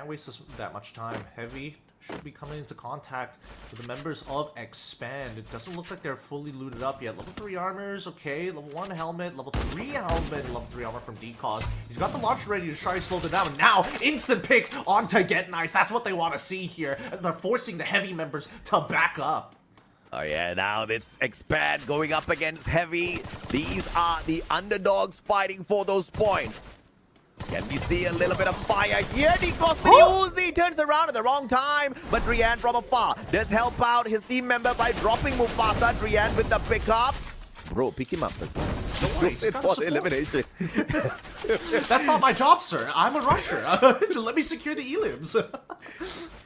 can't waste that much time. Heavy should be coming into contact with the members of Expand. It doesn't look like they're fully looted up yet. Level 3 armors, okay. Level 1 helmet, level 3 helmet, level 3 armor from DCOS. He's got the launcher ready to try to slow them down. And now, instant pick onto Get Nice. That's what they want to see here. They're forcing the Heavy members to back up. Oh yeah, now it's Expand going up against Heavy. These are the underdogs fighting for those points. Can we see a little bit of fire here? DCOS Uzi turns around at the wrong time, but Drian from afar does help out his team member by dropping Mufasa. Drian with the pickup. Bro, pick him up. It for the elimination. That's not my job, sir. I'm a rusher. Let me secure the elims.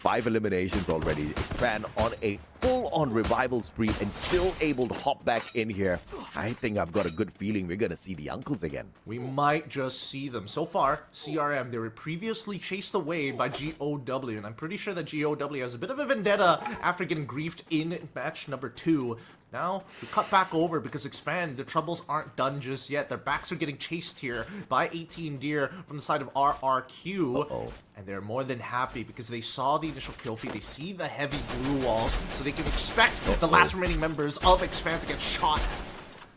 5 eliminations already. Expand on a full-on revival spree and still able to hop back in here. I think I've got a good feeling we're going to see the uncles again. We might just see them. So far, CRM, they were previously chased away by GOW, and I'm pretty sure that GOW has a bit of a vendetta after getting griefed in match number 2. Now, we cut back over because Expand, their troubles aren't done just yet. Their backs are getting chased here by 18 Deer from the side of RRQ. And they're more than happy because they saw the initial kill feed. They see the heavy blue walls, so they can expect the last remaining members of Expand to get shot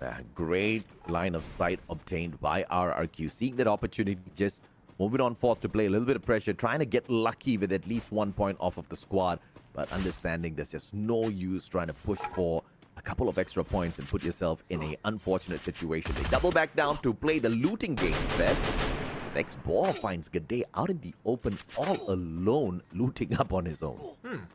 at. Great line of sight obtained by RRQ. Seeing that opportunity, just moving on forth to play a little bit of pressure, trying to get lucky with at least 1 point off of the squad. But understanding there's just no use trying to push for a couple of extra points and put yourself in an unfortunate situation. They double back down to play the looting game instead. X-Ball finds Gade out in the open all alone, looting up on his own.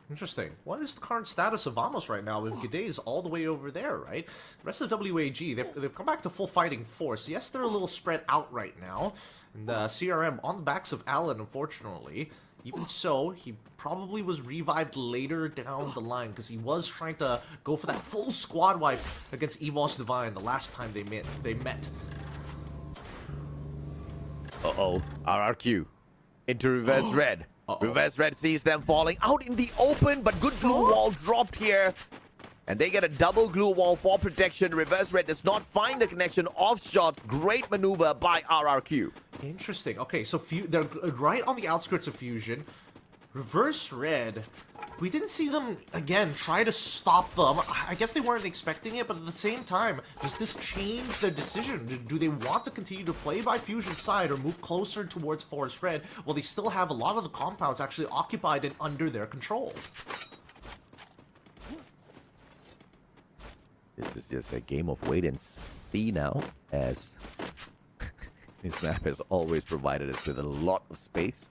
Interesting. What is the current status of Vamos right now if Gade is all the way over there, right? The rest of WAG, they've come back to full fighting force. Yes, they're a little spread out right now. And CRM on the backs of Allen, unfortunately. Even so, he probably was revived later down the line because he was trying to go for that full squad wipe against EVOS Divine the last time they met. RRQ into Reverse Red. Reverse Red sees them falling out in the open, but good glue wall dropped here. And they get a double glue wall for protection. Reverse Red does not find the connection off shots. Great maneuver by RRQ. Interesting. Okay, so they're right on the outskirts of Fusion. Reverse Red, we didn't see them, again, try to stop them. I guess they weren't expecting it, but at the same time, does this change their decision? Do they want to continue to play by Fusion's side or move closer towards Forest Red while they still have a lot of the compounds actually occupied and under their control? This is just a game of wait and see now, as this map has always provided us with a lot of space,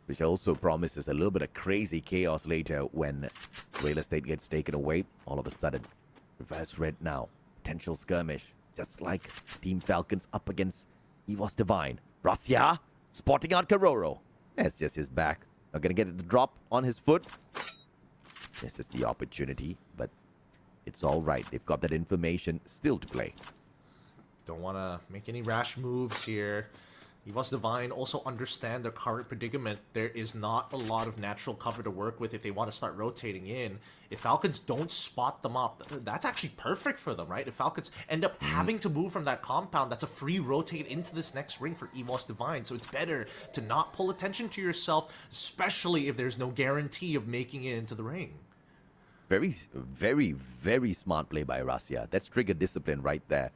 which also promises a little bit of crazy chaos later when Real Estate gets taken away. All of a sudden, Reverse Red now, potential skirmish, just like Team Falcons up against EVOS Divine. Rasya spotting out Karoro. That's just his back. Not gonna get the drop on his foot. This is the opportunity, but it's all right. They've got that information still to play. Don't want to make any rash moves here. EVOS Divine also understand their current predicament. There is not a lot of natural cover to work with if they want to start rotating in. If Falcons don't spot them up, that's actually perfect for them, right? If Falcons end up having to move from that compound, that's a free rotate into this next ring for EVOS Divine. So it's better to not pull attention to yourself, especially if there's no guarantee of making it into the ring. Very smart play by Rasya. That's trigger discipline right there.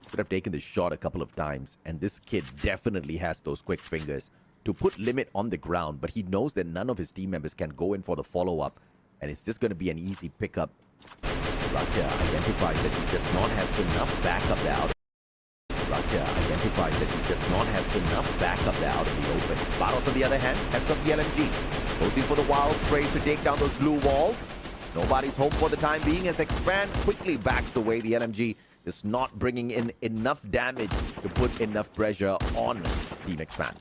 Could have taken the shot a couple of times, and this kid definitely has those quick fingers to put limit on the ground, but he knows that none of his team members can go in for the follow-up, and it's just going to be an easy pickup. Rasya identifies that he does not have enough backup there out. Rasya identifies that he does not have enough backup there out in the open. Baros, on the other hand, has got the LMG. Goes in for the wild spray to take down those blue walls. Nobody's home for the time being as Expand quickly backs away. The LMG is not bringing in enough damage to put enough pressure on Team Expand.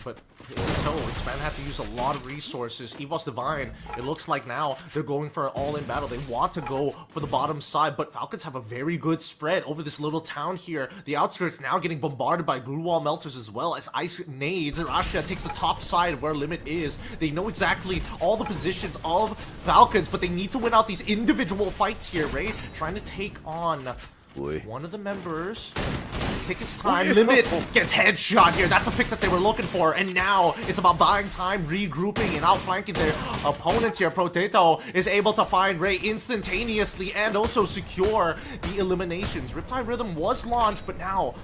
But so Expand have to use a lot of resources. EVOS Divine, it looks like now they're going for an all-in battle. They want to go for the bottom side, but Falcons have a very good spread over this little town here. The outskirts now getting bombarded by blue wall melters as well as ice nades. Rasha takes the top side of where Limit is. They know exactly all the positions of Falcons, but they need to win out these individual fights here, right? Trying to take on one of the members take his time. Limit gets headshot here. That's a pick that they were looking for. And now it's about buying time, regrouping, and outflanking their opponents here. Potato is able to find Ray instantaneously and also secure the eliminations. Riptide Rhythm was launched, but now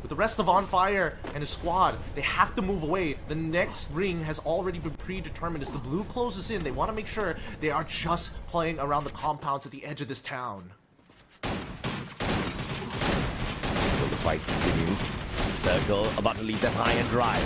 with the rest of On Fire and his squad, they have to move away. The next ring has already been predetermined. As the blue closes in, they want to make sure they are just playing around the compounds at the edge of this town. So the fight continues. Circle about to leave them high and dry.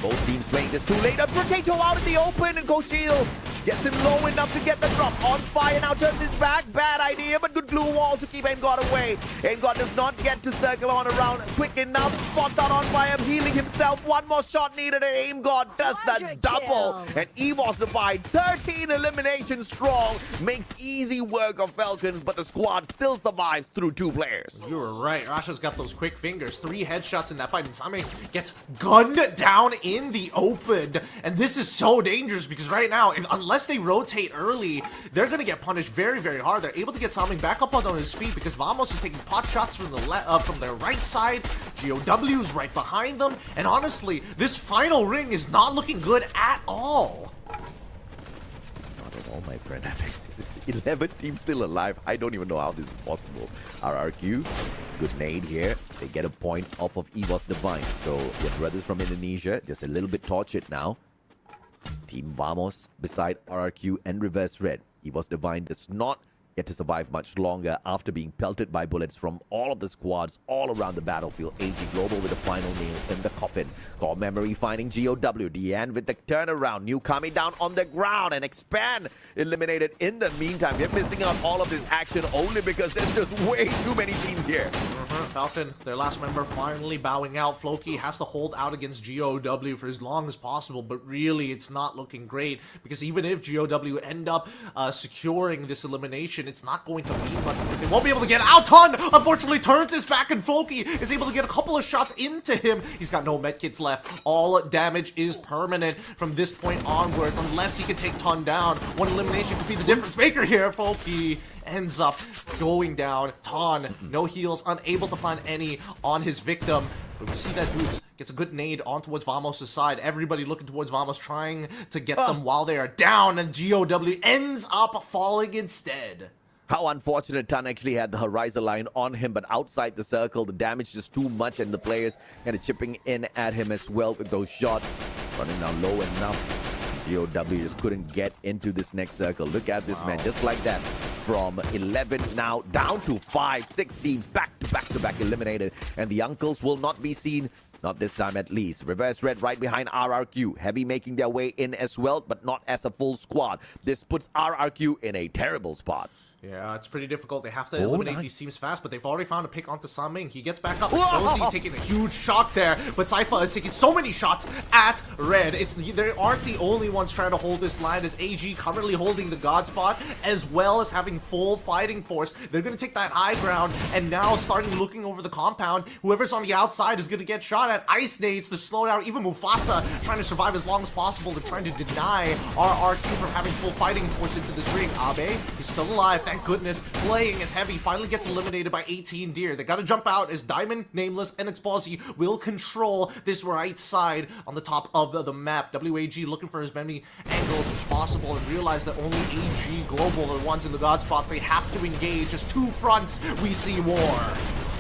Both teams playing this too late. A Potato out in the open, and Shield gets him low enough to get the drop. On Fire now turns his back. Bad idea, but good blue wall to keep Aimgod away. Aimgod does not get to circle on around quick enough. Spots out On Fire, healing himself. One more shot needed, and Aimgod does the double. And EVOS Divide, 13 eliminations strong, makes easy work of Falcons, but the squad still survives through 2 players. You were right. Rasha's got those quick fingers. 3 headshots in that fight, and Same gets gunned down in the open. And this is so dangerous because right now, unless they rotate early, they're gonna get punished very, very hard. They're able to get Same back up on his feet because Vamos is taking pot shots from the from their right side. GOW's right behind them, and honestly, this final ring is not looking good at all. Not at all, my friend. This 11 teams still alive. I don't even know how this is possible. RRQ, good nade here. They get a point off of EVOS Divine. So your brothers from Indonesia, just a little bit tortured now. Team Vamos beside RRQ and Reverse Red. EVOS Divine does not get to survive much longer after being pelted by bullets from all of the squads all around the battlefield. AG Global with the final nail in the coffin. Core Memory finding GOW. Deanne with the turnaround. New Kami down on the ground, and Expand eliminated in the meantime. We're missing out all of this action only because there's just way too many teams here. Falcon, their last member, finally bowing out. Floki has to hold out against GOW for as long as possible, but really it's not looking great because even if GOW end up securing this elimination, it's not going to mean much because they won't be able to get out. Ton, unfortunately, turns his back, and Floki is able to get a couple of shots into him. He's got no medkits left. All damage is permanent from this point onwards unless he can take Ton down. One elimination could be the difference maker here. Floki ends up going down. Ton, no heals, unable to find any on his victim. But we see that Boots gets a good nade on towards Vamos' side. Everybody looking towards Vamos, trying to get them while they are down, and GOW ends up falling instead. How unfortunate. Tan actually had the Horizon line on him, but outside the circle, the damage is too much, and the players kind of chipping in at him as well with those shots. Running down low enough. GOW just couldn't get into this next circle. Look at this, man, just like that. From 11 now down to 5, 6 teams back to back eliminated. And the uncles will not be seen, not this time at least. Reverse Red right behind RRQ. Heavy making their way in as well, but not as a full squad. This puts RRQ in a terrible spot. Yeah, it's pretty difficult. They have to eliminate these teams fast, but they've already found a pick onto Saming. He gets back up. Rosie taking a huge shot there, but Saifa is taking so many shots at Red. They aren't the only ones trying to hold this line, as AG currently holding the God spot, as well as having full fighting force. They're going to take that high ground, and now starting looking over the compound. Whoever's on the outside is going to get shot at. Ice nades to slow down. Even Mufasa trying to survive as long as possible. They're trying to deny RRQ from having full fighting force into this ring. Abe, he's still alive. Thank goodness. Playing as Heavy finally gets eliminated by 18 Deer. They gotta jump out as Diamond, Nameless, and Explosy will control this right side on the top of the map. WAG looking for as many angles as possible and realize that only AG Global are the ones in the God spot. They have to engage. As 2 fronts, we see war.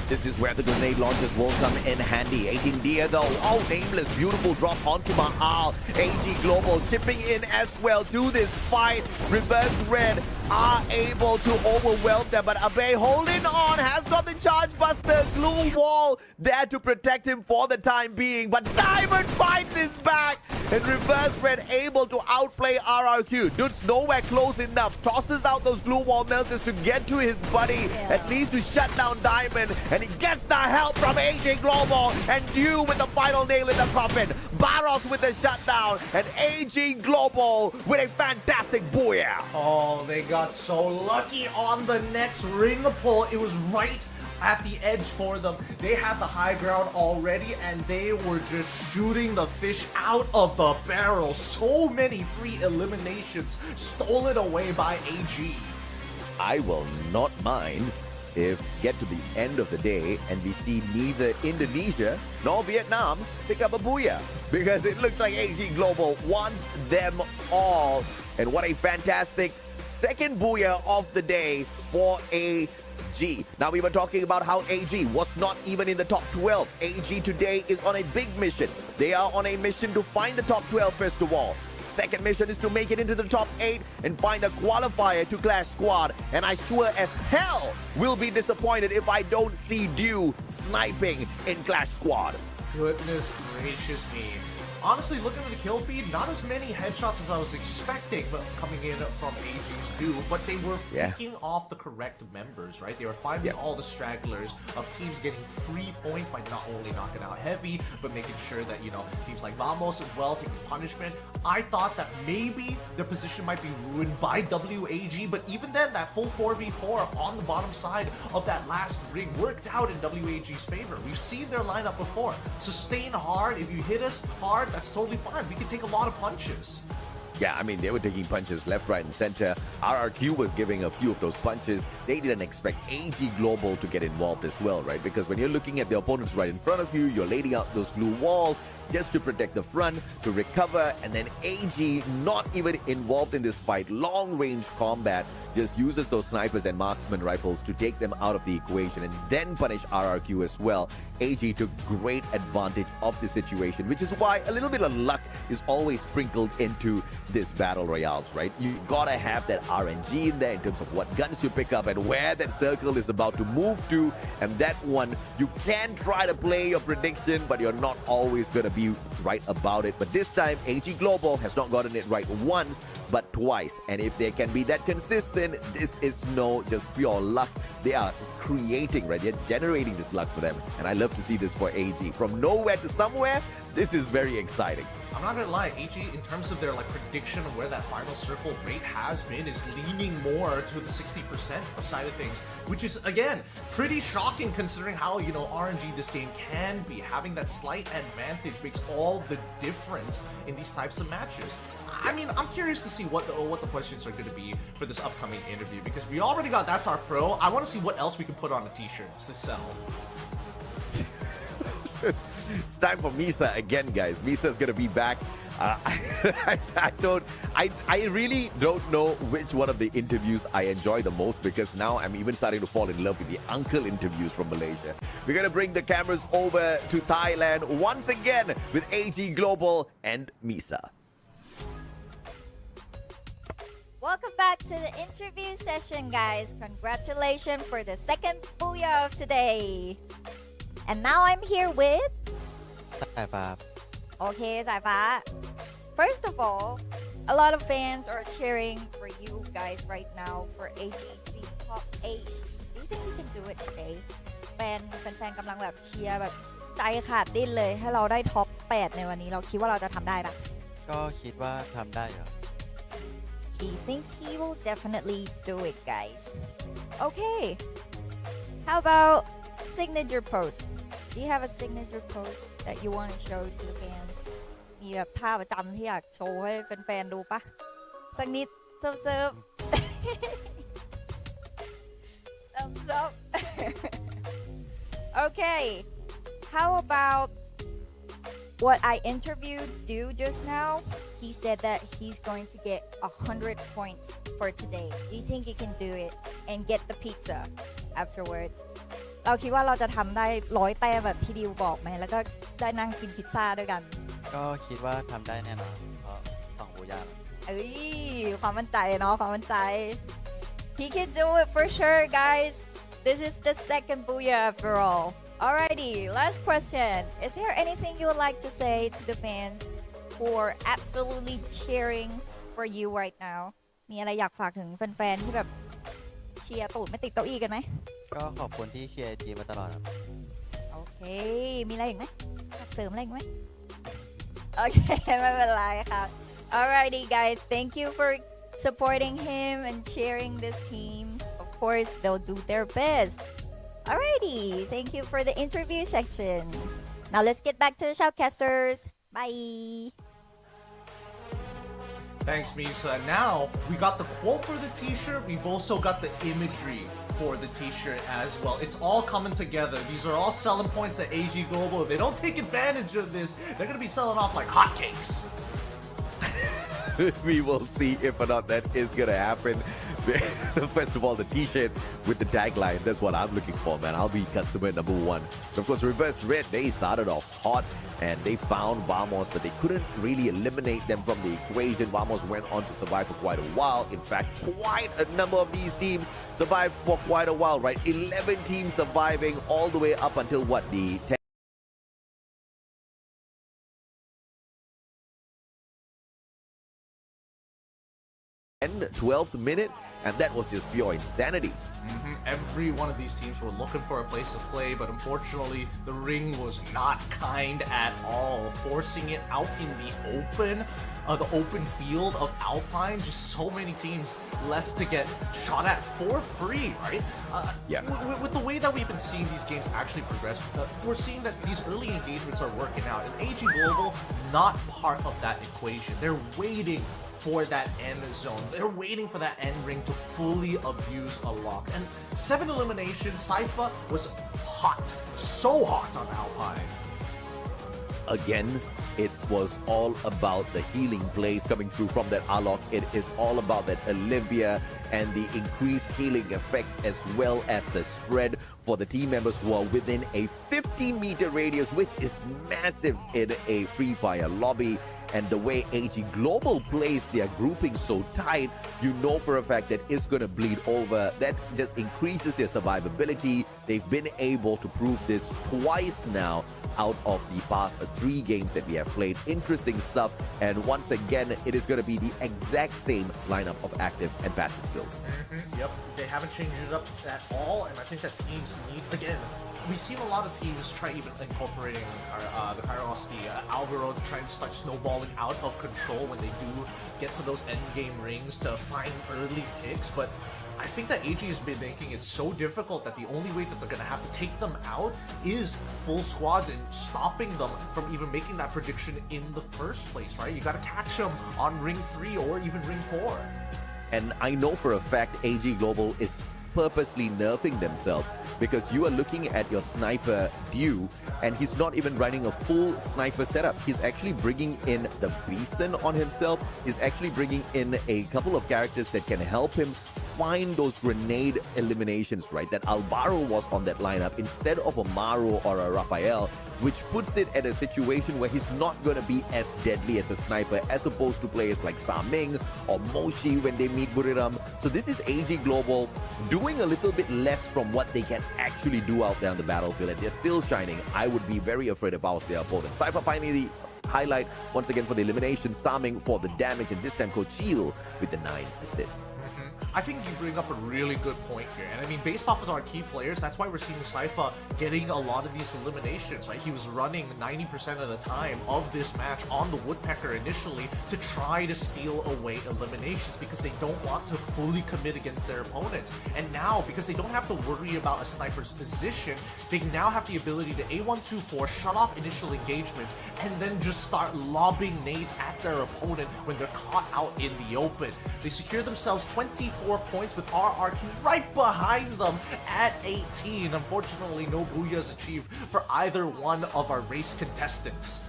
This is where the grenade launchers will come in handy. 18 Deer though. Oh, Nameless. Beautiful drop onto Mahal. AG Global chipping in as well to this fight. Reverse Red are able to overwhelm them, but Abe holding on, has got the charge buster. Glue wall there to protect him for the time being, but Diamond fights his back, and Reverse Red able to outplay RRQ. Dude's nowhere close enough. Tosses out those glue wall melters to get to his buddy, at least to shut down Diamond, and he gets the help from AJ Global, and Dew with the final nail in the coffin. Barros with the shutdown, and AG Global with a fantastic booyah. Oh, they got so lucky on the next ring pull. It was right at the edge for them. They had the high ground already, and they were just shooting the fish out of the barrel. So many free eliminations stolen away by AG. I will not mind if get to the end of the day and we see neither Indonesia nor Vietnam pick up a booyah, because it looks like AG Global wants them all. And what a fantastic second booyah of the day for AG. Now, we were talking about how AG was not even in the top 12. AG today is on a big mission. They are on a mission to find the top 12 first of all. Second mission is to make it into the top 8 and find a qualifier to Clash Squad. And I sure as hell will be disappointed if I don't see Dew sniping in Clash Squad. Goodness gracious me. Honestly, looking at the kill feed, not as many headshots as I was expecting but coming in from AG's Dew, but they were picking off the correct members, right? They were finding all the stragglers of teams getting free points by not only knocking out Heavy, but making sure that, you know, teams like Vamos as well taking punishment. I thought that maybe their position might be ruined by WAG, but even then, that full 4v4 on the bottom side of that last ring worked out in WAG's favor. We've seen their lineup before. Sustain hard. If you hit us hard, that's totally fine. We can take a lot of punches. Yeah, I mean, they were taking punches left, right, and center. RRQ was giving a few of those punches. They didn't expect AG Global to get involved as well, right? Because when you're looking at the opponents right in front of you, you're laying out those blue walls just to protect the front, to recover, and then AG not even involved in this fight. Long-range combat, just uses those snipers and marksman rifles to take them out of the equation and then punish RRQ as well. AG took great advantage of the situation, which is why a little bit of luck is always sprinkled into this battle royales, right? You gotta have that RNG in there in terms of what guns you pick up and where that circle is about to move to. And that one, you can try to play your prediction, but you're not always gonna be right about it. But this time, AG Global has not gotten it right once, but twice. And if they can be that consistent, this is no just pure luck. They are creating, right? They're generating this luck for them. And I love to see this for AG. From nowhere to somewhere, this is very exciting. I'm not gonna lie, AG, in terms of their prediction of where that final circle rate has been, is leaning more to the 60% side of things, which is, again, pretty shocking considering how, you know, RNG this game can be. Having that slight advantage makes all the difference in these types of matches. I mean, I'm curious to see what the questions are going to be for this upcoming interview, because we already got That's Our Pro. I want to see what else we can put on a t-shirts to sell. It's time for Misa again, guys. Misa's gonna be back. I really don't know which one of the interviews I enjoy the most, because now I'm even starting to fall in love with the uncle interviews from Malaysia. We're gonna bring the cameras over to Thailand once again with AG Global and Misa. Welcome back to the interview session, guys. Congratulations for the second booyah of today. And now I'm here with... Okay, สายฟ้า First of all, a lot of fans are cheering for you guys right now for AG to be top 8. Do you think we can do it today? แฟนกำลังแบบเชียร์แบบใจขาดดิ้นเลยให้เราได้ท็อป 8 ในวันนี้เราคิดว่าเราจะทำได้ปะ ก็คิดว่าทำได้เหรอ He thinks he will definitely do it, guys. Okay. How about signature pose? Do you have a signature pose that you want to show to the fans? มีแบบท่าประจำที่อยากโชว์ให้แฟนๆดูปะสักนิดเซิร์ฟthumbs up. Okay. How about what I interviewed Dew just now? He said that he's going to get 100 points for today. Do you think he can do it and get the pizza afterwards? เราคิดว่าเราจะทำได้100 แต้มแบบที่ดิวบอกไหมแล้วก็ได้นั่งกินพิซซ่าด้วยกัน ก็คิดว่าทำได้แน่นอนเพราะต้องบูย่า เอ้ยความมั่นใจเนาะความมั่นใจ He can do it for sure, guys. This is the second booyah after all. Alrighty, last question. Is there anything you would like to say to the fans who are absolutely cheering for you right now? มีอะไรอยากฝากถึงแฟนๆที่แบบเชียร์ตูดไม่ติดเก้าอี้กันไหม ก็ขอบคุณที่เชียร์ทีมมาตลอดครับ โอเคมีอะไรอีกไหมอยากเสริมอะไรอีกไหมโอเคไม่เป็นไรครับ Alrighty, guys. Thank you for supporting him and cheering this team. Of course, they'll do their best. Alrighty, thank you for the interview section. Now let's get back to the shoutcasters. Bye. Thanks, Misa. Now, we got the quote for the t-shirt. We've also got the imagery for the t-shirt as well. It's all coming together. These are all selling points that AG Global. If they don't take advantage of this, they're going to be selling off like hotcakes. We will see if or not that is going to happen. First of all, the t-shirt with the tagline, that's what I'm looking for, man. I'll be customer number one. So of course, Reverse Red, they started off hot and they found Vamos, but they couldn't really eliminate them from the equation. Vamos went on to survive for quite a while. In fact, quite a number of these teams survived for quite a while, right? 11 teams surviving all the way up until what, the 12th minute, and that was just pure insanity. Every one of these teams were looking for a place to play, but unfortunately, the ring was not kind at all, forcing it out in the open field of Alpine. Just so many teams left to get shot at for free, right? With the way that we've been seeing these games actually progress, we're seeing that these early engagements are working out, and AG Global not part of that equation. They're waiting for that end zone. They're waiting for that end ring to fully abuse a lock. And 7 eliminations, Cypher was hot, so hot on Alpine. Again, it was all about the healing plays coming through from that Alok. It is all about that Olivia and the increased healing effects, as well as the spread for the team members who are within a 15-meter radius, which is massive in a Free Fire lobby. And the way AG Global plays their grouping so tight, you know for a fact that it's going to bleed over. That just increases their survivability. They've been able to prove this twice now out of the past 3 games that we have played. Interesting stuff. And once again, it is going to be the exact same lineup of active and passive skills. Yep, they haven't changed it up at all. And I think that teams need, again, we've seen a lot of teams try even incorporating the Kairos, the Alvaro to try and start snowballing out of control when they do get to those end game rings to find early picks, but I think that AG has been making it so difficult that the only way that they're going to have to take them out is full squads and stopping them from even making that prediction in the first place, right? You got to catch them on ring 3 or even ring 4. And I know for a fact AG Global is purposely nerfing themselves, because you are looking at your sniper Dew and he's not even running a full sniper setup. He's actually bringing in the Beaston on himself. He's actually bringing in a couple of characters that can help him find those grenade eliminations, right? That Alvaro was on that lineup instead of a Maru or a Raphael, which puts it at a situation where he's not going to be as deadly as a sniper, as opposed to players like Saming or Moshi when they meet Buriram. So this is AG Global doing a little bit less from what they can actually do out there on the battlefield, and they're still shining. I would be very afraid if I was their opponent. Cypher finally the highlight once again for the elimination, Saming for the damage, and this time Kochil with the 9 assists. I think you bring up a really good point here. And I mean, based off of our key players, that's why we're seeing Cypher getting a lot of these eliminations, right? He was running 90% of the time of this match on the Woodpecker initially to try to steal away eliminations, because they don't want to fully commit against their opponents. And now, because they don't have to worry about a sniper's position, they now have the ability to A124, shut off initial engagements, and then just start lobbing nades at their opponent when they're caught out in the open. They secure themselves 24 points with RRQ right behind them at 18. Unfortunately, no booyahs achieved for either one of our race contestants.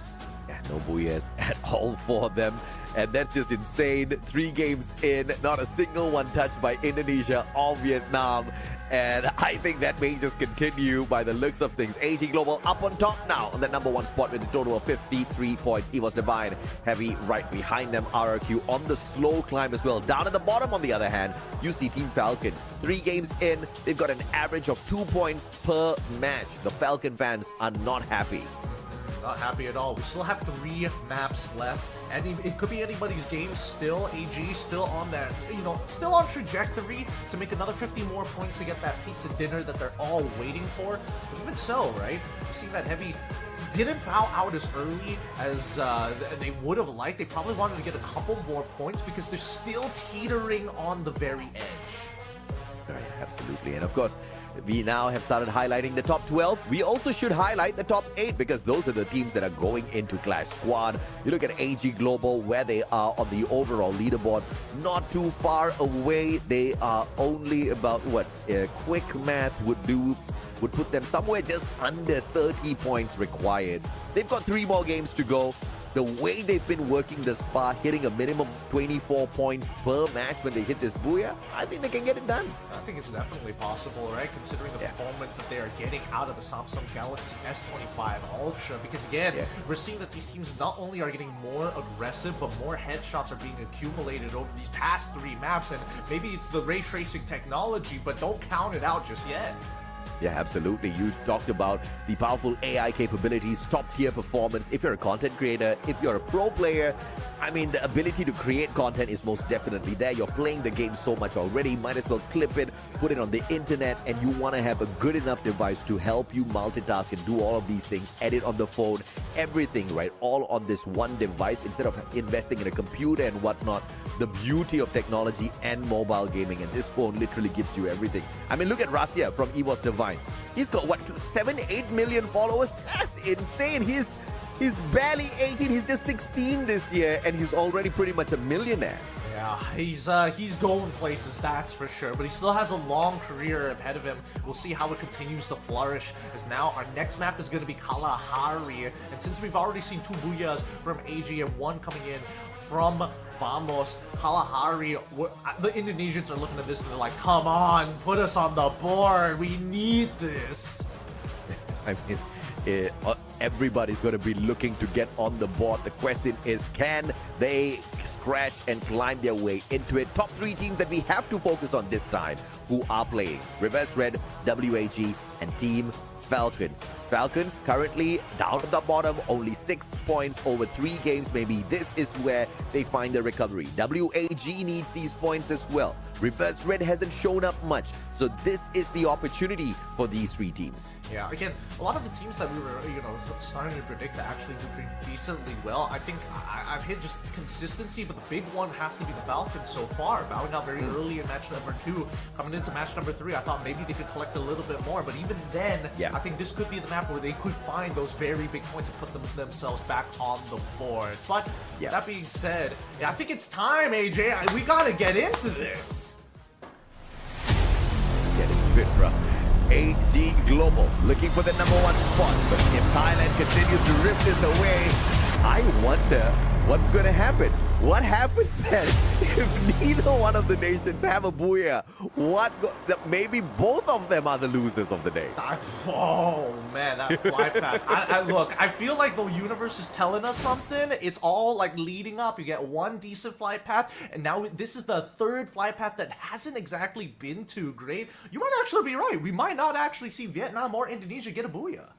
Yeah, no booyahs at all for them. And that's just insane. 3 games in, not a single one touched by Indonesia or Vietnam. And I think that may just continue by the looks of things. AG Global up on top now on the #1 spot with a total of 53 points. EVOS Divine heavy right behind them. RRQ on the slow climb as well. Down at the bottom, on the other hand, you see Team Falcons. 3 games in, they've got an average of 2 points per match. The Falcon fans are not happy. Not happy at all. We still have 3 maps left, and it could be anybody's game still. AG still on that, still on trajectory to make another 50 more points to get that pizza dinner that they're all waiting for. But even so, right? We've seen that Heavy didn't bow out as early as they would have liked. They probably wanted to get a couple more points because they're still teetering on the very edge. Right, absolutely. And of course, We now have started highlighting the top 12. We also should highlight the top 8 because those are the teams that are going into Clash Squad. You look at AG Global, where they are on the overall leaderboard, not too far away. They are only about what quick math would put them somewhere just under 30 points required. They've got 3 more games to go. The way they've been working thus far, hitting a minimum of 24 points per match when they hit this booyah, I think they can get it done. I think it's definitely possible, right? Considering the performance that they are getting out of the Samsung Galaxy S25 Ultra. Because again, we're seeing that these teams not only are getting more aggressive, but more headshots are being accumulated over these past 3 maps. And maybe it's the ray tracing technology, but don't count it out just yet. Yeah, absolutely. You talked about the powerful AI capabilities, top-tier performance. If you're a content creator, if you're a pro player, I mean, the ability to create content is most definitely there. You're playing the game so much already. Might as well clip it, put it on the internet, and you want to have a good enough device to help you multitask and do all of these things, edit on the phone, everything, right? All on this one device instead of investing in a computer and whatnot. The beauty of technology and mobile gaming, and this phone literally gives you everything. I mean, look at Rasia from Esports Divine. He's got what, 7-8 million followers? That's insane. He's barely 18. He's just 16 this year, and he's already pretty much a millionaire. Yeah, he's going places, that's for sure. But he still has a long career ahead of him. We'll see how it continues to flourish. As now our next map is going to be Kalahari, and since we've already seen 2 booyahs from AG and 1 coming in from Vamos, Kalahari, the Indonesians are looking at this and they're like, come on, put us on the board. We need this. I mean, everybody's going to be looking to get on the board. The question is, can they scratch and climb their way into it? Top 3 teams that we have to focus on this time who are playing: Reverse Red, WAG, and Team Falcons. Falcons currently down at the bottom, only 6 points over 3 games. Maybe this is where they find the recovery. WAG needs these points as well. Reverse Red hasn't shown up much, so this is the opportunity for these 3 teams. Yeah, again, a lot of the teams that we were, starting to predict to actually do pretty decently well, I think I've hit just consistency, but the big one has to be the Falcons so far. Bowing out very early in match number 2, coming into match number 3, I thought maybe they could collect a little bit more, but even then, I think this could be the map where they could find those very big points and put themselves back on the board. But that being said, I think it's time, AJ. We gotta get into this. Let's get into it, bro. AG Global looking for the #1 spot, but if Thailand continues to rip this away, I wonder what's going to happen. What happens then if neither one of the nations have a booyah? Maybe both of them are the losers of the day. Oh man, that fly path. Look, I feel like the universe is telling us something. It's all like leading up. You get one decent flight path, and now this is the 3rd flight path that hasn't exactly been too great. You might actually be right. We might not actually see Vietnam or Indonesia get a booyah.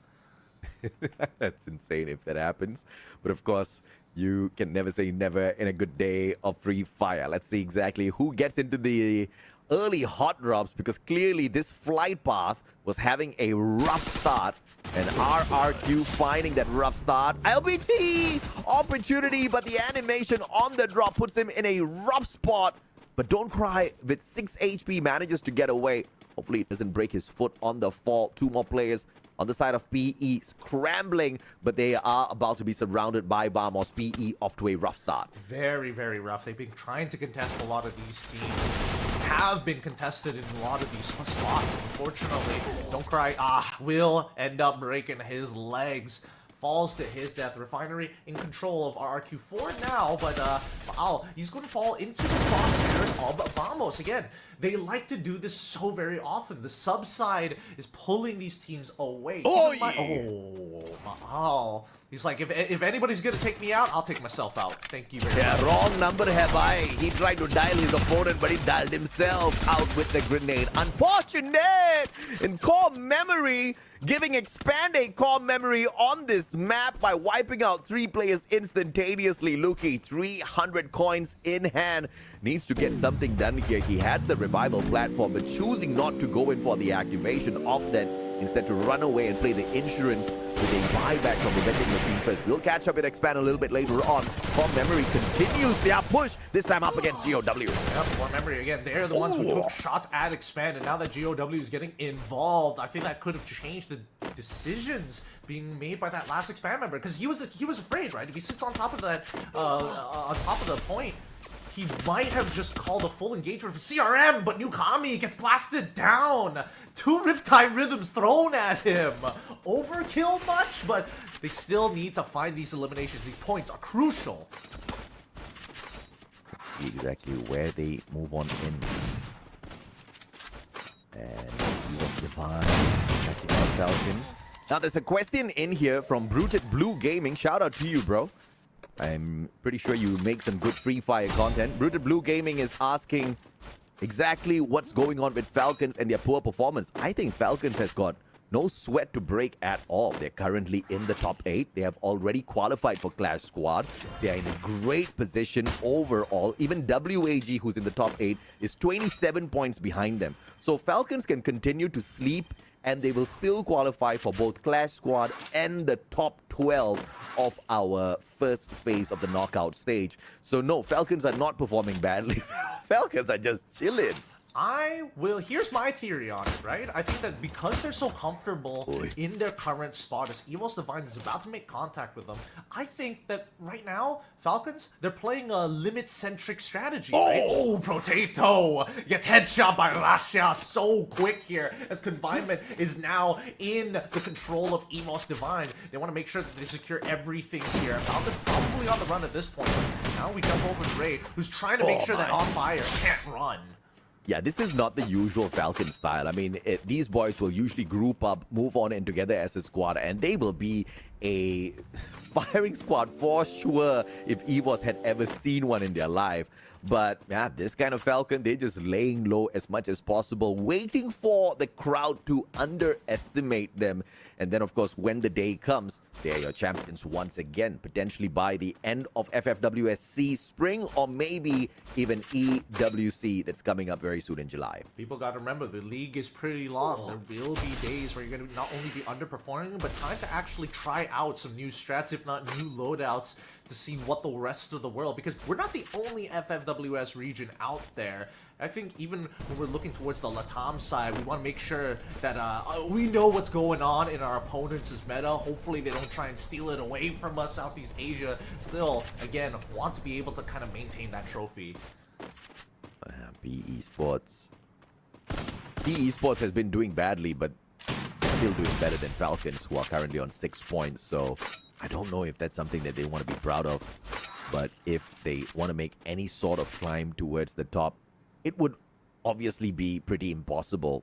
That's insane if that happens. But of course, you can never say never in a good day of Free Fire. Let's see exactly who gets into the early hot drops, because clearly this flight path was having a rough start, and RRQ finding that rough start. LBT opportunity, but the animation on the drop puts him in a rough spot. But don't cry, with 6 HP manages to get away. Hopefully it doesn't break his foot on the fall. 2 more players on the side of PE scrambling, but they are about to be surrounded by Vamos. PE off to a rough start. Very, very rough. They've been trying to contest a lot of these teams. Have been contested in a lot of these spots. Unfortunately, don't cry. Will end up breaking his legs. Falls to his death. Refinery in control of RRQ4 now, but wow, he's going to fall into the crosshairs of Vamos. Again, they like to do this so very often. The sub side is pulling these teams away. Wow. He's like, if anybody's going to take me out, I'll take myself out. Thank you very much. Wrong number have I. He tried to dial his opponent, but he dialed himself out with the grenade. Unfortunate! In core memory, giving Expand a core memory on this map by wiping out 3 players instantaneously. Luki, 300 coins in hand. Needs to get something done here. He had the revival platform, but choosing not to go in for the activation of that instead to run away and play the insurance with a buyback from the vending machine first. We'll catch up and expand a little bit later on. Core Memory continues their push, this time up against GOW. Yep, Core Memory again. They're the ones who took shots at expand, and now that GOW is getting involved, I think that could have changed the decisions being made by that last expand member, because he was afraid, right? If he sits on top of that, on top of the point, he might have just called a full engagement for CRM, but Nukami gets blasted down. 2 Riptide Rhythms thrown at him. Overkill much, but they still need to find these eliminations. These points are crucial. See exactly where they move on in. And he was Divine catching out Falcons. Now there's a question in here from Bruted Blue Gaming. Shout out to you, bro. I'm pretty sure you make some good Free Fire content. Bruted Blue Gaming is asking exactly what's going on with Falcons and their poor performance. I think Falcons has got no sweat to break at all. They're currently in the top 8. They have already qualified for Clash Squad. They are in a great position overall. Even WAG, who's in the top 8, is 27 points behind them. So Falcons can continue to sleep, and they will still qualify for both Clash Squad and the top 12 of our first phase of the knockout stage. So no, Falcons are not performing badly. Falcons are just chilling. Here's my theory on it, right? I think that because they're so comfortable in their current spot as EVOS Divine is about to make contact with them, I think that right now, Falcons, they're playing a limit-centric strategy, right? Oh, Potato gets headshot by Rasha so quick here as Confinement is now in the control of EVOS Divine. They want to make sure that they secure everything here. Falcons probably on the run at this point. Now we jump over to Ray, who's trying to make sure that On Fire can't run. Yeah, this is not the usual Falcon style. I mean, these boys will usually group up, move on in together as a squad, and they will be a firing squad for sure if EVOS had ever seen one in their life. But yeah, this kind of Falcon, they're just laying low as much as possible, waiting for the crowd to underestimate them. And then, of course, when the day comes, they're your champions once again, potentially by the end of FFWS Sea Spring, or maybe even EWC that's coming up very soon in July. People got to remember, the league is pretty long. There will be days where you're going to not only be underperforming, but time to actually try out some new strats, if not new loadouts, to see what the rest of the world, because we're not the only FFWS region out there. I think even when we're looking towards the Latam side, we want to make sure that we know what's going on in our opponents' meta. Hopefully they don't try and steal it away from us. Southeast Asia still, again, want to be able to kind of maintain that trophy. Esports has been doing badly, but still doing better than Falcons, who are currently on 6 points. So I don't know if that's something that they want to be proud of. But if they want to make any sort of climb towards the top, it would obviously be pretty impossible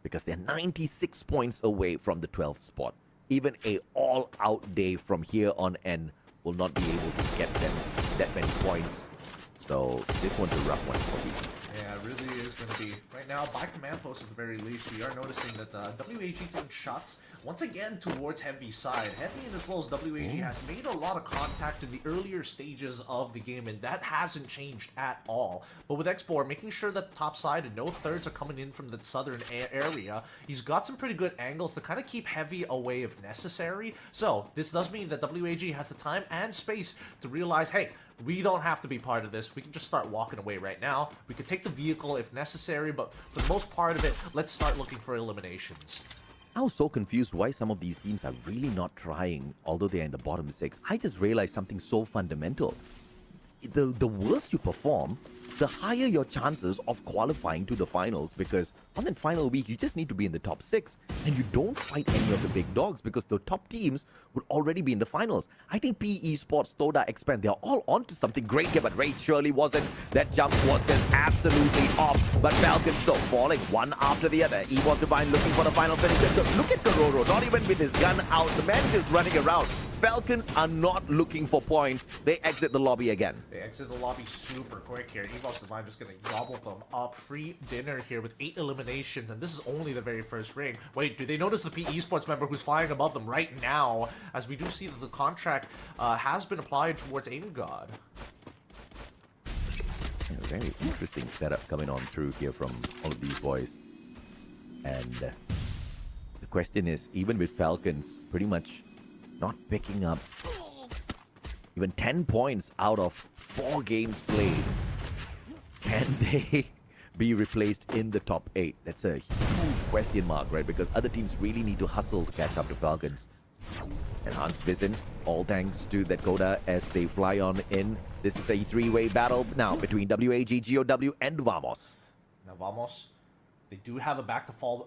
because they're 96 points away from the 12th spot. Even a all-out day from here on end will not be able to get them that many points. So this one's a rough one for me. Yeah, it really is going to be. Right now, by command post at the very least, we are noticing that WAG taking shots once again towards Heavy side. Heavy and as well as WAG has made a lot of contact in the earlier stages of the game, and that hasn't changed at all. But with Expor, making sure that the top side and no thirds are coming in from the southern area, he's got some pretty good angles to kind of keep Heavy away if necessary. So this does mean that WAG has the time and space to realize, hey, we don't have to be part of this. We can just start walking away right now. We could take the vehicle if necessary, but for the most part of it, let's start looking for eliminations. I was so confused why some of these teams are really not trying, although they're in the bottom 6. I just realized something so fundamental. The worse you perform, the higher your chances of qualifying to the finals, because on that final week, you just need to be in the top 6, and you don't fight any of the big dogs because the top teams would already be in the finals. I think PE Esports, Toda, Expand, they're all onto something great here, but Raid surely wasn't. That jump was just absolutely off, but Falcon still falling one after the other. EVOS Divine looking for the final finish. Look at Kororo, not even with his gun out, the man just running around. Falcons are not looking for points. They exit the lobby again. They exit the lobby super quick here. EVOS Divine just going to gobble them up. Free dinner here with 8 eliminations, and this is only the very first ring. Wait, do they notice the PE Esports member who's flying above them right now? As we do see that the contract has been applied towards Aim God. A very interesting setup coming on through here from all of these boys. And The question is, even with Falcons pretty much not picking up even 10 points out of 4 games played, can they be replaced in the top 8? That's a huge question mark, right? Because other teams really need to hustle to catch up to Falcons. Enhanced vision, all thanks to that Coda as they fly on in. This is a 3-way battle now between WAG, GOW, and Vamos. Now Vamos, they do have a back to fall.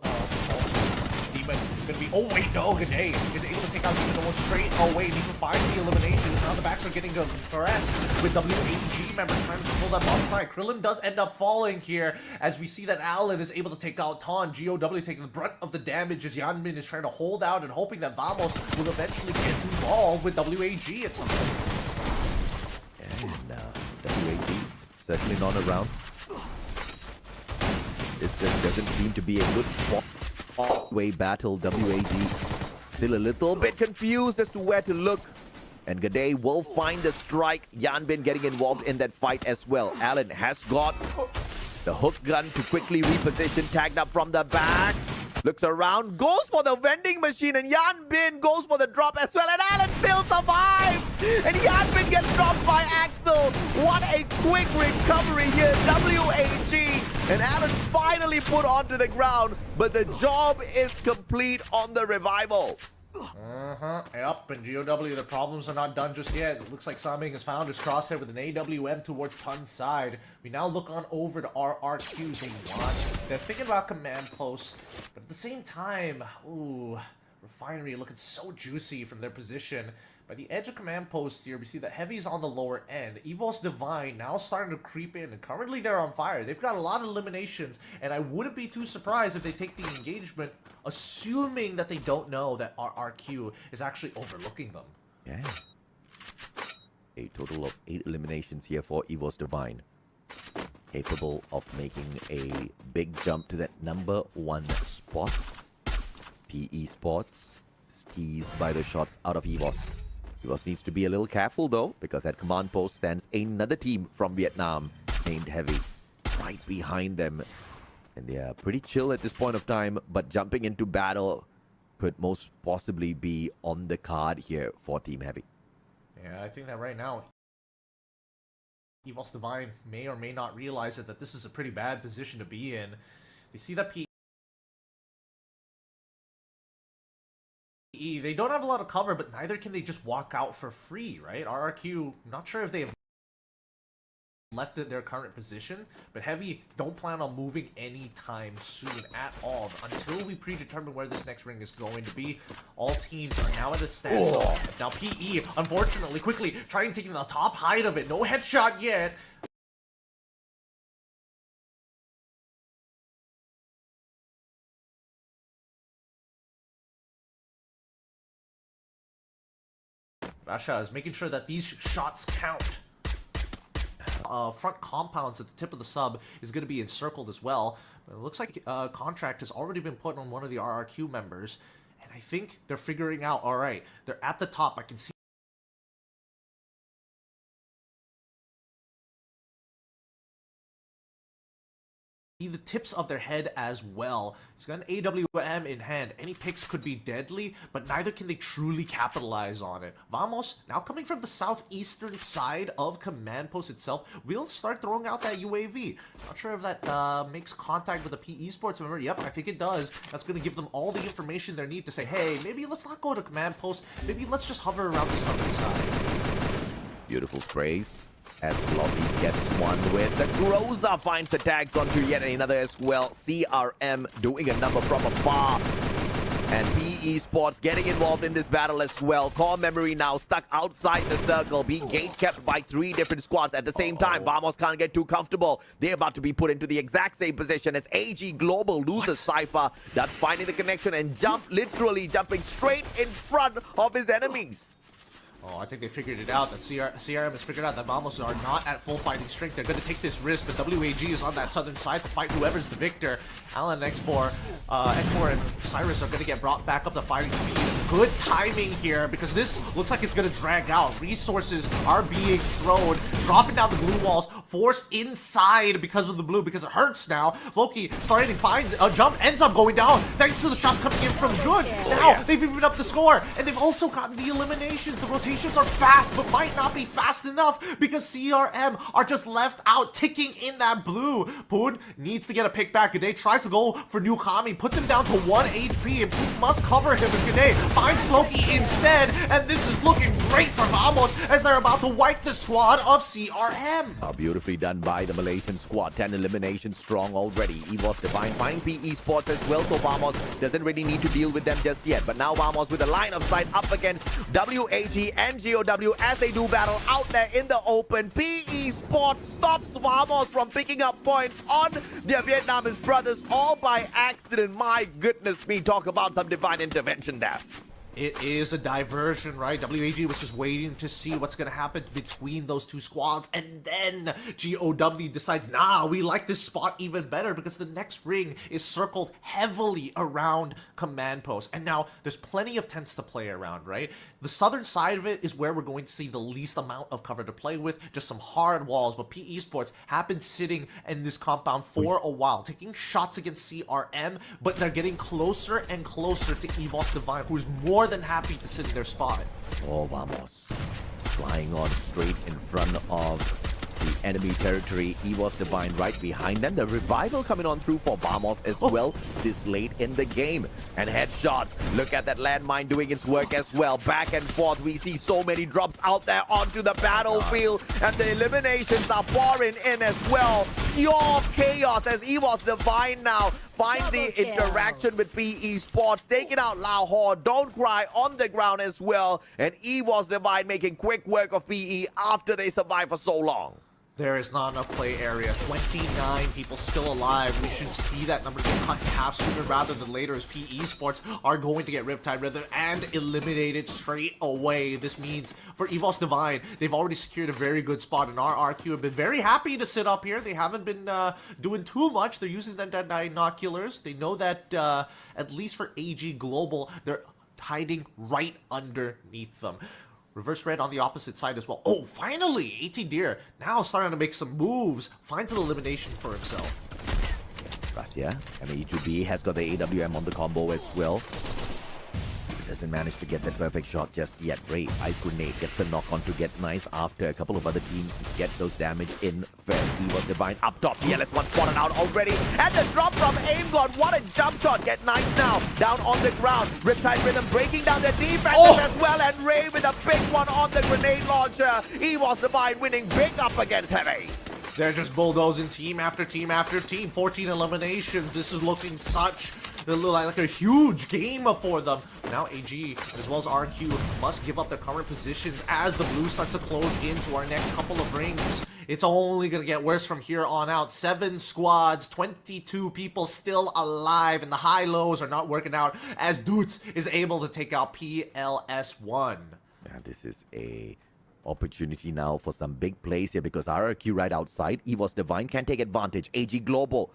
Demon gonna be. Oh wait, no, Gade is able to take out Demon almost straight away. Demon finds the elimination. Now the backs are getting pressed with WAG members trying to pull that bottom side. Krillin does end up falling here as we see that Allen is able to take out Ton. GOW taking the brunt of the damage as Yanmin is trying to hold out and hoping that Vamos will eventually get involved with WAG at some point. And WAG certainly not around. It just doesn't seem to be a good spot. Way battle. WAG still a little bit confused as to where to look. And Gade will find the strike. Yanbin getting involved in that fight as well. Allen has got the hook gun to quickly reposition. Tagged up from the back. Looks around. Goes for the vending machine. And Yanbin goes for the drop as well. And Allen still survives. And Yanbin gets dropped by Axel. What a quick recovery here. WAG. And Allen finally put onto the ground, but the job is complete on the revival. Yep, and GOW, the problems are not done just yet. It looks like Saming has found his crosshair with an AWM towards Tun's side. We now look on over to RRQ. They're thinking about command posts, but at the same time, ooh, Refinery looking so juicy from their position. By the edge of command post here, we see that Heavy's on the lower end. Evo's Divine now starting to creep in, and currently they're on fire. They've got a lot of eliminations, and I wouldn't be too surprised if they take the engagement, assuming that they don't know that RRQ is actually overlooking them. Yeah. A total of 8 eliminations here for Evo's Divine. Capable of making a big jump to that number 1 spot. PE Sports teased by the shots out of Evos. Evos needs to be a little careful though, because at command post stands another team from Vietnam named Heavy right behind them. And they are pretty chill at this point of time, but jumping into battle could most possibly be on the card here for Team Heavy. Yeah, I think that right now, Evos Divine may or may not realize that this is a pretty bad position to be in. They see that they don't have a lot of cover, but neither can they just walk out for free, right? RRQ, not sure if they have left at their current position, but Heavy don't plan on moving anytime soon at all until we predetermine where this next ring is going to be. All teams are now at a standstill. Now PE, unfortunately, quickly trying taking the top height of it. No headshot yet. Rasha is making sure that these shots count. Front compounds at the tip of the sub is going to be encircled as well. But it looks like contract has already been put on one of the RRQ members. And I think they're figuring out, all right, they're at the top. I can see the tips of their head as well. He's got an AWM in hand. Any picks could be deadly, but neither can they truly capitalize on it. Vamos, now coming from the southeastern side of command post itself, will start throwing out that UAV. Not sure if that makes contact with the PE Sports member. Yep, I think it does. That's going to give them all the information they need to say, hey, maybe let's not go to command post. Maybe let's just hover around the southern side. Beautiful sprays. As Lobby gets one with the Groza, finds the tags onto yet another as well. CRM doing a number from afar. And PE Sports getting involved in this battle as well. Core Memory now stuck outside the circle, being gate kept by 3 different squads at the same time. Vamos can't get too comfortable. They're about to be put into the exact same position as AG Global loses Cypher. That's finding the connection and literally jumping straight in front of his enemies. Oh, I think they figured it out. That CRM has figured out that Vamos are not at full fighting strength. They're going to take this risk, but WAG is on that southern side to fight whoever's the victor. Alan and Expor and Cyrus are going to get brought back up to fighting speed. good timing here because this looks like it's gonna drag out. Resources are being thrown, dropping down the blue walls, forced inside because of the blue, because it hurts now. Loki starting to find a jump, ends up going down thanks to the shots coming in from Jun. Now they've evened up the score, and they've also gotten the eliminations. The rotations are fast, but might not be fast enough because CRM are just left out, ticking in that blue. Poon needs to get a pick back. G'day tries to go for Nukami, puts him down to 1 HP, and Poon must cover him as G'day finds Loki instead, and this is looking great for Vamos as they're about to wipe the squad of CRM. Beautifully done by the Malaysian squad. 10 eliminations strong already. EVOS Divine finding PE Sports as well, so Vamos doesn't really need to deal with them just yet. But now Vamos with a line of sight up against WAG and GOW as they do battle out there in the open. PE Sports stops Vamos from picking up points on their Vietnamese brothers all by accident. My goodness me, talk about some divine intervention there. It is a diversion, right? WAG was just waiting to see what's going to happen between those two squads. And then GOW decides, nah, we like this spot even better because the next ring is circled heavily around command post. And now there's plenty of tents to play around, right? The southern side of it is where we're going to see the least amount of cover to play with. Just some hard walls. But PE Sports have been sitting in this compound for a while, taking shots against CRM. But they're getting closer and closer to EVOS Divine, who's more than happy to sit in their spot. Oh, Vamos. Flying on straight in front of the enemy territory. EVOS Divine right behind them. The revival coming on through for Vamos as well this late in the game. And headshots. Look at that landmine doing its work as well. Back and forth. We see so many drops out there onto the battlefield. And the eliminations are pouring in as well. Pure chaos as EVOS Divine now find the interaction with PE Sports, taking out Lahore, Don't Cry on the ground as well, and EVOS Divine making quick work of PE after they survive for so long. There is not enough play area. 29 people still alive. We should see that number get cut in half sooner rather than later as PE Sports are going to get Riptide Rhythm and eliminated straight away. This means for EVOS Divine, they've already secured a very good spot, and our RQ have been very happy to sit up here. They haven't been doing too much. They're using their binoculars. They know that at least for AG Global, they're hiding right underneath them. Reverse red on the opposite side as well. Oh, finally! AT Deer now starting to make some moves. Finds an elimination for himself. Rasia, ME2B has got the AWM on the combo as well. Doesn't manage to get that perfect shot just yet. Ray, Ice Grenade gets the knock on to get nice after a couple of other teams get those damage in first. EVOS Divine up top. The LS1 spotted out already. And the drop from AimGod. What a jump shot. Get nice now. Down on the ground. Riptide Rhythm breaking down their defenses as well. And Ray with a big one on the grenade launcher. EVOS Divine winning big up against Heavy. They're just bulldozing team after team after team. 14 eliminations. This is looking like a huge game for them. Now AG as well as RQ must give up their current positions as the blue starts to close into our next couple of rings. It's only going to get worse from here on out. 7 squads, 22 people still alive, and the high-lows are not working out as Doots is able to take out PLS1. Yeah, this is a opportunity now for some big plays here because RRQ right outside. EVOS Divine can take advantage. AG Global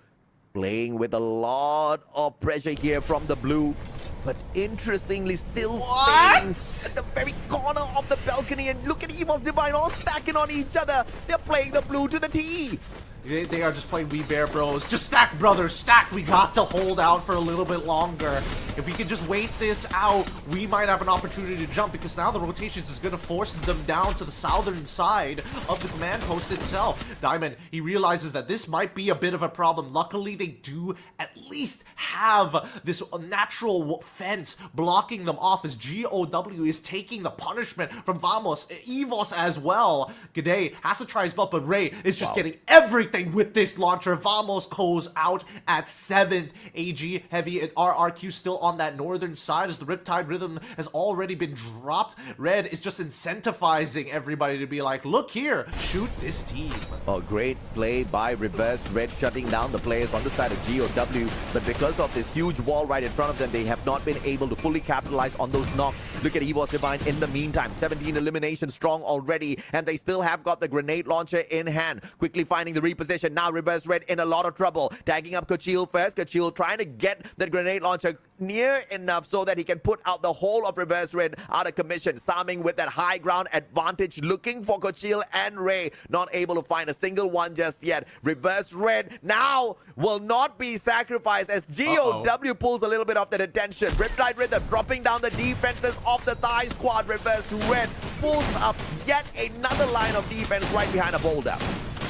playing with a lot of pressure here from the blue, but interestingly still staying at the very corner of the balcony. And look at EVOS Divine all stacking on each other. They're playing the blue to the T. They are just playing We Bear Bros. Just stack, brothers, stack. We got to hold out for a little bit longer. If we can just wait this out, we might have an opportunity to jump because now the rotations is going to force them down to the southern side of the command post itself. Diamond, he realizes that this might be a bit of a problem. Luckily, they do at least have this natural fence blocking them off as GOW is taking the punishment from Vamos. EVOS as well. G'day has to try his belt, but Ray is just getting everything with this launcher. Vamos goes out at 7th. AG Heavy and RRQ still on that northern side as the Riptide Rhythm has already been dropped. Red is just incentivizing everybody to be like, look here, shoot this team. Oh, great play by Reverse Red shutting down the players on the side of GOW, but because of this huge wall right in front of them, they have not been able to fully capitalize on those knocks. Look at EVOS Divine in the meantime. 17 eliminations strong already, and they still have got the grenade launcher in hand. Quickly finding the reposition position. Now Reverse Red in a lot of trouble. Tagging up Kochil first. Kochil trying to get that grenade launcher near enough so that he can put out the whole of Reverse Red out of commission. Saming with that high ground advantage, looking for Kochil and Ray. Not able to find a single one just yet. Reverse Red now will not be sacrificed as GOW pulls a little bit of that attention. Riptide Rhythm dropping down the defenses of the Thai squad. Reverse Red pulls up yet another line of defense right behind a boulder.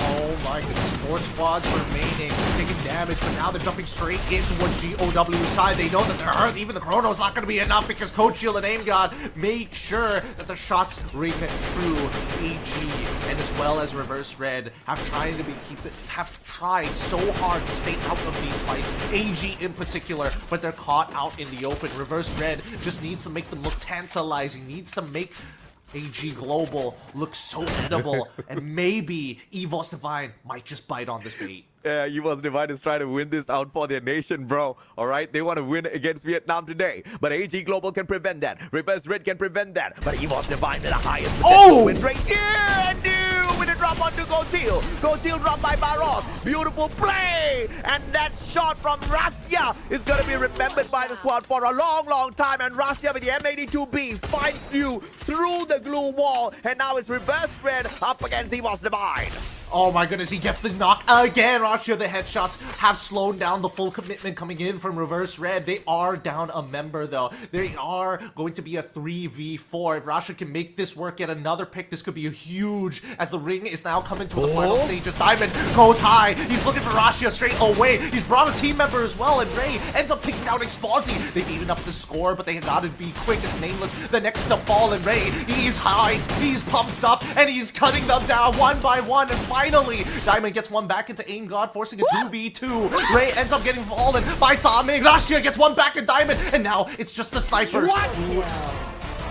Oh my goodness, 4 squads remaining. They're taking damage, but now they're jumping straight in towards GOW's side. They know that they're hurt. Even the Chrono's not going to be enough because Coach Shield and Aim God make sure that the shots ring true. AG and as well as Reverse Red have tried so hard to stay out of these fights. AG in particular, but they're caught out in the open. Reverse Red just needs to make them look tantalizing, needs to make AG Global looks so edible, and maybe EVOS Divine might just bite on this bait. Yeah, EVOS Divine is trying to win this out for their nation, bro. All right, they want to win against Vietnam today, but AG Global can prevent that. Reverse Red can prevent that, but EVOS Divine is the highest potential win rate here, and new with a drop onto Gotil. Gotil dropped by Barros. Beautiful play, and that shot from Russia is going to be remembered by the squad for a long, long time. And Russia with the M82B finds you through the glue wall, and now it's Reverse Red up against EVOS Divine. Oh my goodness, he gets the knock again. Russia, the headshots have slowed down the full commitment coming in from Reverse Red. They are down a member though. They are going to be a 3v4. If Russia can make this work, get another pick, this could be a huge, as the ring is now coming to the final stages. Diamond goes high. He's looking for Russia straight away. He's brought a team member as well, and Ray ends up taking out Exposi. They've evened up the score, but they gotta be quick as Nameless, the next to fall, and Ray, he's high, he's pumped up, and he's cutting them down one by one, and finally, Diamond gets one back into Aim God, forcing a 2v2. Ray ends up getting fallen by Saming. Russia gets one back in Diamond, and now it's just the snipers.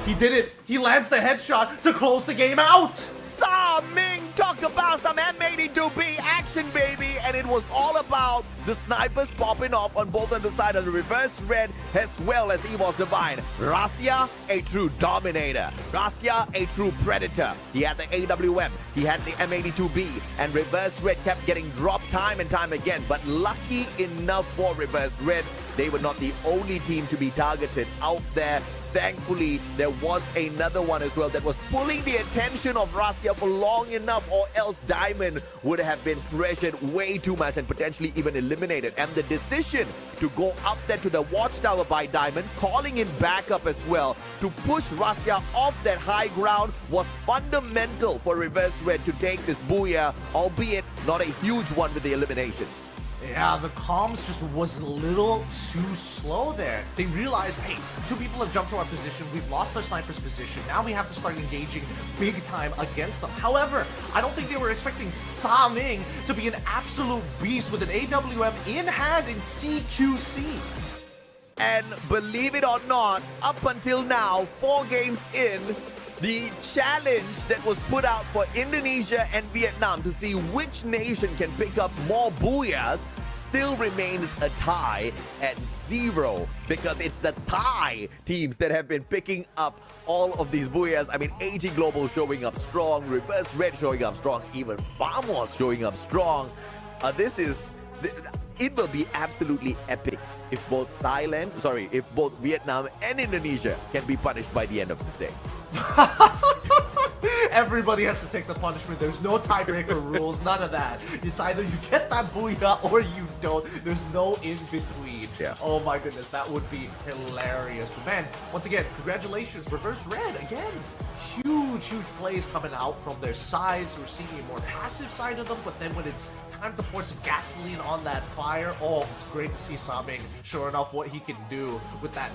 He did it. He lands the headshot to close the game out. Saming, talk about some M82B action, baby, and it was all about the snipers popping off on both on the side of the Reverse Red as well as EVOS Divine. Russia, a true dominator. Russia, a true predator. He had the AWM, he had the M82B, and Reverse Red kept getting dropped time and time again, but lucky enough for Reverse Red, they were not the only team to be targeted out there. Thankfully, there was another one as well that was pulling the attention of Russia for long enough, or else Diamond would have been pressured way too much and potentially even eliminated. And the decision to go up there to the watchtower by Diamond, calling in backup as well to push Russia off that high ground, was fundamental for Reverse Red to take this booyah, albeit not a huge one with the eliminations. Yeah, the comms just was a little too slow there. They realized, hey, 2 people have jumped to our position. We've lost our sniper's position. Now we have to start engaging big time against them. However, I don't think they were expecting Saming to be an absolute beast with an AWM in hand in CQC. And believe it or not, up until now, 4 games in, the challenge that was put out for Indonesia and Vietnam to see which nation can pick up more booyahs still remains a tie at 0, because it's the Thai teams that have been picking up all of these booyahs. I mean, AG Global showing up strong, Reverse Red showing up strong, even Famos showing up strong. It will be absolutely epic if both Vietnam and Indonesia can be punished by the end of this day. Everybody has to take the punishment. There's no tiebreaker rules, none of that. It's either you get that booyah or you don't. There's no in between. Yeah. Oh my goodness, that would be hilarious. But man, once again, congratulations, Reverse Red again. Huge plays coming out from their sides. We're seeing a more passive side of them, but then when it's time to pour some gasoline on that fire, oh, it's great to see Saming, sure enough, what he can do with that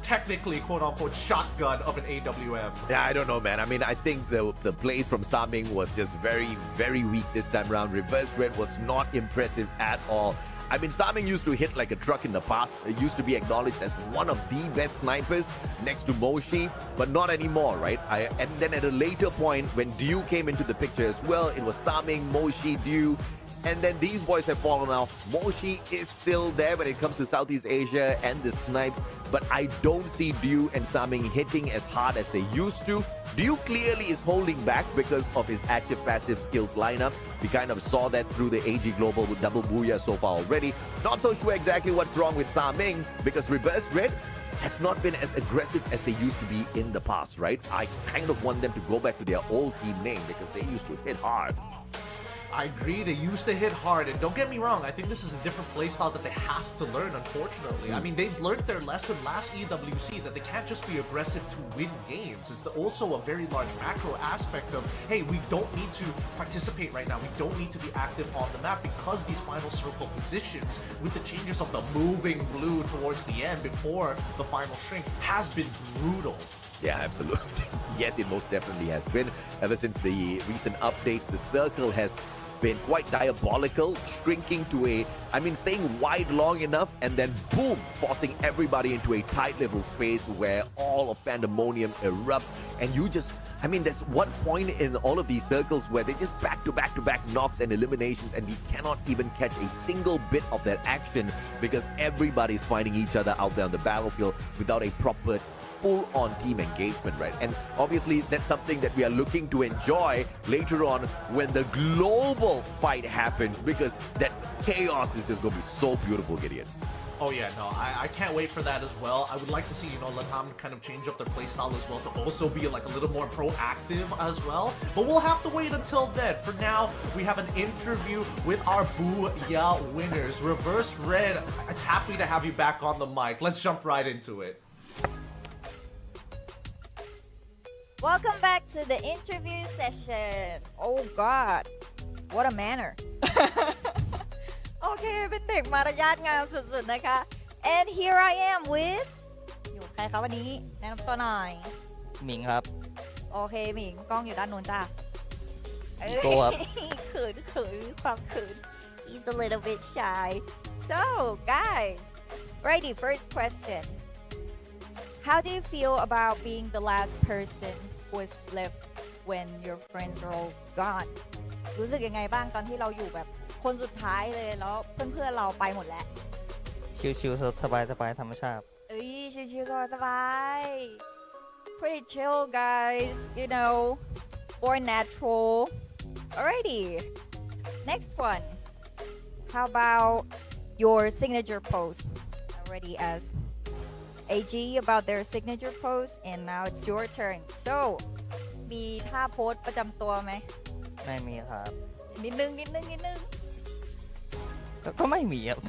technically quote-unquote shotgun of an AWM. Yeah, I don't know, man. I mean, I think the plays from Saming was just very, very weak this time around. Reverse Red was not impressive at all. I mean, Saming used to hit like a truck in the past. It used to be acknowledged as one of the best snipers next to Moshi, but not anymore, right? And then at a later point, when Dew came into the picture as well, it was Saming, Moshi, Dew, And then these boys have fallen off. Moshi is still there when it comes to Southeast Asia and the snipes, but I don't see Dew and Saming hitting as hard as they used to. Dew clearly is holding back because of his active passive skills lineup. We kind of saw that through the AG Global with double booyah so far already. Not so sure exactly what's wrong with Saming because Reverse Red has not been as aggressive as they used to be in the past, right? I kind of want them to go back to their old team name because they used to hit hard. I agree, they used to hit hard, and don't get me wrong, I think this is a different playstyle that they have to learn, unfortunately. I mean, they've learned their lesson last EWC that they can't just be aggressive to win games. It's also a very large macro aspect of, hey, we don't need to participate right now, we don't need to be active on the map because these final circle positions, with the changes of the moving blue towards the end before the final shrink, has been brutal. Yeah, absolutely. Yes, it most definitely has been. Ever since the recent updates, the circle has been quite diabolical, shrinking to staying wide long enough and then boom, forcing everybody into a tight little space where all of pandemonium erupt. And you just, there's one point in all of these circles where they just back to back knocks and eliminations, and we cannot even catch a single bit of that action because everybody's finding each other out there on the battlefield without a proper full-on team engagement, right? And obviously that's something that we are looking to enjoy later on when the global fight happens, because that chaos is just going to be so beautiful, Gideon. Oh yeah, no, I can't wait for that as well. I would like to see, Latam kind of change up their playstyle as well to also be like a little more proactive as well. But we'll have to wait until then. For now, we have an interview with our Booyah winners. Reverse Red, it's happy to have you back on the mic. Let's jump right into it. Welcome back to the interview session. Oh God, what a manner. โอเคเป็นเด็กมารยาทงามสุดๆนะคะ and here I am with อยู่ใครคะวันนี้แนะนำตัวหน่อย หมิงครับ โอเคหมิงกล้องอยู่ด้านนู้นจ้า อีโก้ครับ เขินความเขิน he's a little bit shy so guys righty first question how do you feel about being the last person who was left when your friends are all gone รู้สึกยังไงบ้างตอนที่เราอยู่แบบคนสุดท้ายเลยแล้วเพื่อนๆเราไปหมดแล้ว ชิวๆสบายๆธรรมชาติ เอ้ยชิวๆสบายๆ pretty chill guys born natural alrighty next one how about your signature pose already asked AG about their signature pose and now it's your turn so มีท่าโพสประจำตัวไหม ไม่มีครับ นิดนึง ก็ไม่มีครับ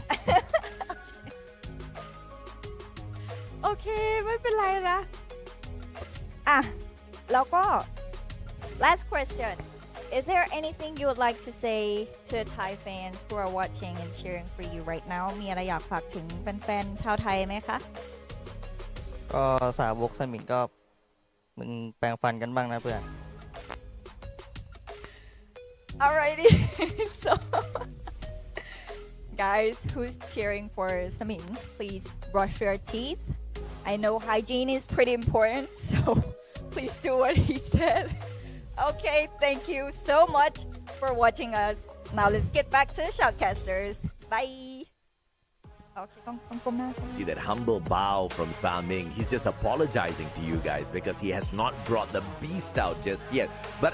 โอเคไม่เป็นไรนะอ่ะแล้วก็ last question is there anything you would like to say to Thai fans who are watching and cheering for you right now มีอะไรอยากฝากถึงแฟนๆชาวไทยไหมคะ ก็สาวกสมิงก็มึงแปรงฟันกันบ้างนะเพื่อน alrighty so guys who's cheering for Saming please brush your teeth I know hygiene is pretty important so please do what he said okay thank you so much for watching us now let's get back to the shoutcasters bye okay come now. See that humble bow from Saming. He's just apologizing to you guys because he has not brought the beast out just yet. But